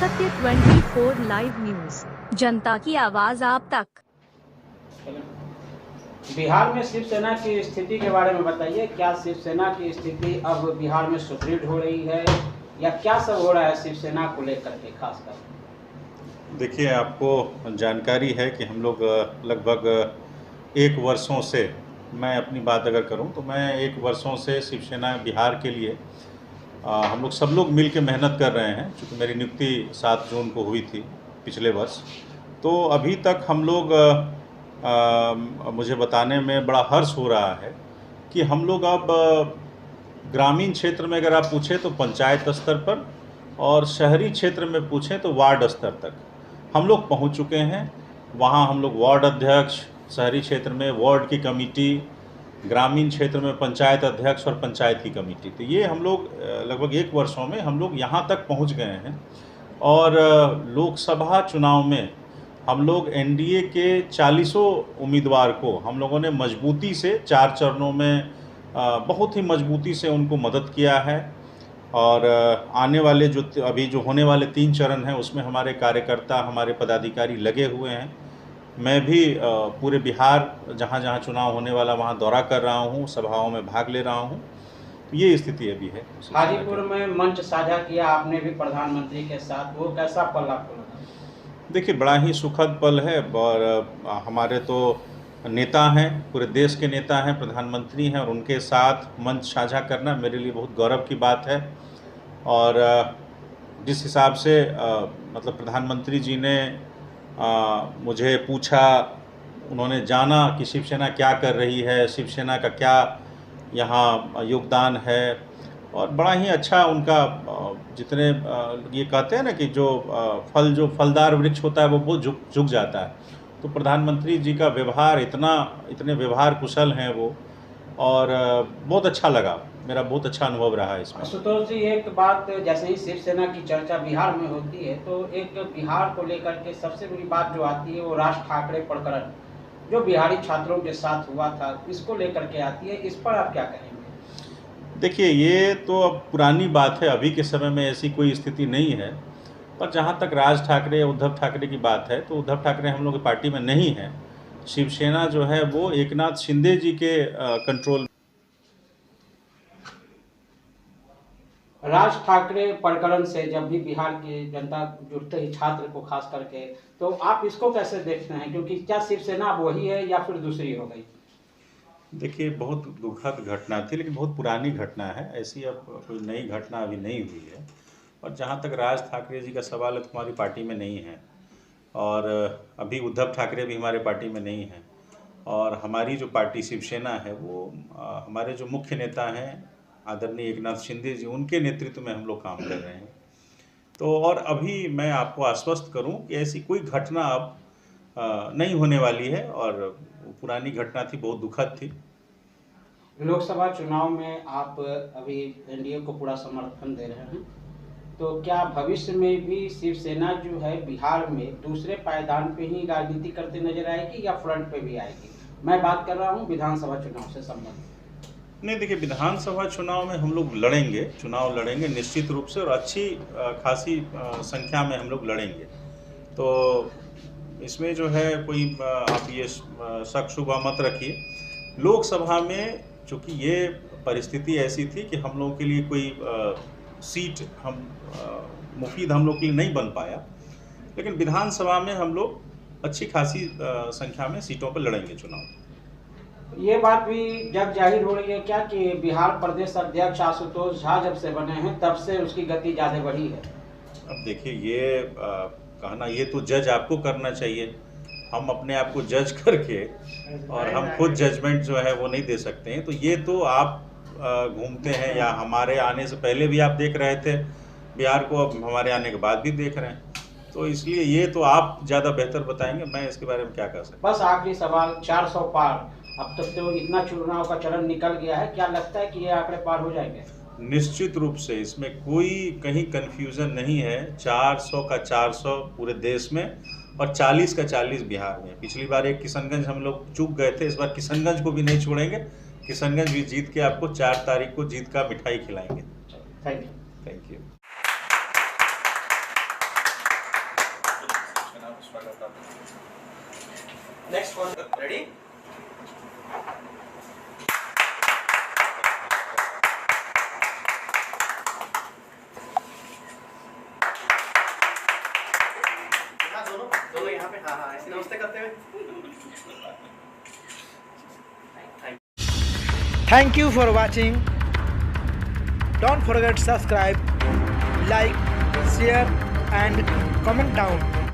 सत्य 24 live news, जनता की आवाज आप तक। बिहार में शिवसेना की स्थिति के बारे में बताइए। क्या शिवसेना की स्थिति अब बिहार में सुदृढ़ हो रही है या क्या सब हो रहा है शिवसेना को लेकर के खासकर? देखिए, आपको जानकारी है कि हम लोग लगभग 1 वर्षों से, मैं अपनी बात अगर करूं तो मैं 1 वर्षों से शिवसेना बिहार के लिए हम लोग सब लोग मिल के मेहनत कर रहे हैं। चूँकि मेरी नियुक्ति 7 जून को हुई थी पिछले वर्ष, तो अभी तक हम लोग मुझे बताने में बड़ा हर्ष हो रहा है कि हम लोग अब ग्रामीण क्षेत्र में अगर आप पूछें तो पंचायत स्तर पर, और शहरी क्षेत्र में पूछें तो वार्ड स्तर तक हम लोग पहुंच चुके हैं। वहां हम लोग वार्ड अध्यक्ष, शहरी क्षेत्र में वार्ड की कमेटी, ग्रामीण क्षेत्र में पंचायत अध्यक्ष और पंचायत की कमेटी, तो ये हम लोग लगभग 1 वर्षों में हम लोग यहाँ तक पहुँच गए हैं। और लोकसभा चुनाव में हम लोग एनडीए के 40 उम्मीदवार को हम लोगों ने मजबूती से 4 चरणों में बहुत ही मजबूती से उनको मदद किया है। और आने वाले अभी जो होने वाले 3 चरण हैं उसमें हमारे कार्यकर्ता, हमारे पदाधिकारी लगे हुए हैं। मैं भी पूरे बिहार जहाँ जहाँ चुनाव होने वाला वहाँ दौरा कर रहा हूँ, सभाओं में भाग ले रहा हूँ। तो ये स्थिति अभी है। हाजीपुर में मंच साझा किया आपने भी प्रधानमंत्री के साथ, वो कैसा पल आपको लगा? देखिए, बड़ा ही सुखद पल है। और हमारे तो नेता हैं, पूरे देश के नेता हैं, प्रधानमंत्री हैं, और उनके साथ मंच साझा करना मेरे लिए बहुत गौरव की बात है। और जिस हिसाब से मतलब प्रधानमंत्री जी ने मुझे पूछा, उन्होंने जाना कि शिवसेना क्या कर रही है, शिवसेना का क्या यहाँ योगदान है, और बड़ा ही अच्छा उनका जितने ये कहते हैं ना कि जो फलदार वृक्ष होता है वो बहुत झुक जाता है। तो प्रधानमंत्री जी का व्यवहार इतने व्यवहार कुशल हैं वो, और बहुत अच्छा लगा, मेरा बहुत अच्छा अनुभव रहा है इसमें। आशुतोष जी, एक बात, जैसे ही शिवसेना की चर्चा बिहार में होती है तो एक बिहार को लेकर के सबसे बड़ी बात जो आती है वो राज ठाकरे प्रकरण जो बिहारी छात्रों के साथ हुआ था, इसको लेकर के आती है। इस पर आप क्या कहेंगे? देखिए, ये तो अब पुरानी बात है, अभी के समय में ऐसी कोई स्थिति नहीं है। पर जहाँ तक राज ठाकरे, उद्धव ठाकरे की बात है, तो उद्धव ठाकरे हम लोग की पार्टी में नहीं है। शिवसेना जो है वो एकनाथ शिंदे जी के कंट्रोल। राज ठाकरे प्रकरण से जब भी बिहार की जनता जुड़ते ही छात्र को खास करके, तो आप इसको कैसे देखते हैं? क्योंकि क्या शिवसेना वही है या फिर दूसरी हो गई? देखिए, बहुत दुखद घटना थी, लेकिन बहुत पुरानी घटना है, ऐसी अब कोई नई घटना अभी नहीं हुई है। और जहाँ तक राज ठाकरे जी का सवाल है, तो हमारी पार्टी में नहीं है, और अभी उद्धव ठाकरे भी हमारे पार्टी में नहीं है। और हमारी जो पार्टी शिवसेना है वो हमारे जो मुख्य नेता हैं आदरणीय एकनाथ शिंदे जी, उनके नेतृत्व में हम लोग काम कर रहे हैं। तो और अभी मैं आपको आश्वस्त करूं कि ऐसी कोई घटना अब नहीं होने वाली है, और पुरानी घटना थी, बहुत दुखद थी। लोकसभा चुनाव में आप अभी एनडीए को पूरा समर्थन दे रहे हैं, तो क्या भविष्य में भी शिवसेना जो है बिहार में दूसरे पायदान पे ही राजनीति करते नजर आएगी या फ्रंट पे भी आएगी? मैं बात कर रहा हूँ विधानसभा चुनाव से संबंधित। नहीं, देखिए, विधानसभा चुनाव में हम लोग चुनाव लड़ेंगे निश्चित रूप से, और अच्छी खासी संख्या में हम लोग लड़ेंगे। तो इसमें जो है कोई आप ये शक शुबा मत रखिए। लोकसभा में चूँकि ये परिस्थिति ऐसी थी कि हम लोगों के लिए कोई सीट मुफीद हम लोग के लिए नहीं बन पाया, लेकिन विधानसभा में हम लोग अच्छी खासी संख्या में सीटों पर लड़ेंगे चुनाव। ये बात भी जग जाहिर हो रही है क्या कि बिहार प्रदेश अध्यक्ष आशुतोष झा जब से बने हैं तब से उसकी गति ज़्यादा बढ़ी है? अब देखिए, ये कहना ये तो जज आपको करना चाहिए, हम अपने आप को जज करके और हम खुद जजमेंट जो है वो नहीं दे सकते हैं। तो ये तो आप घूमते हैं, या हमारे आने से पहले भी आप देख रहे थे बिहार को, अब हमारे आने के बाद भी देख रहे हैं, तो इसलिए ये तो आप ज़्यादा बेहतर बताएंगे, मैं इसके बारे में क्या कर सकता हूँ। बस आखिरी सवाल, 400 पार, अब तक तो इतना चुनाव का चरण निकल गया है, क्या लगता है कि ये आंकड़े पार हो जाएंगे? निश्चित रूप से, इसमें कोई कहीं कन्फ्यूज़न नहीं है। 400 का 400 पूरे देश में, और 40 का 40 बिहार में। पिछली बार एक किशनगंज हम लोग चूक गए थे, इस बार किशनगंज को भी नहीं छोड़ेंगे। किशनगंज भी जीत के आपको 4 तारीख को जीत का मिठाई खिलाएंगे। Thank you. Thank you. नमस्कार करता हूँ। नेक्स्ट कौन? रेडी? दोनों यहाँ पे। हाँ हाँ, ऐसे नमस्ते करते हुए। Thank you for watching. Don't forget subscribe, like, share and comment down.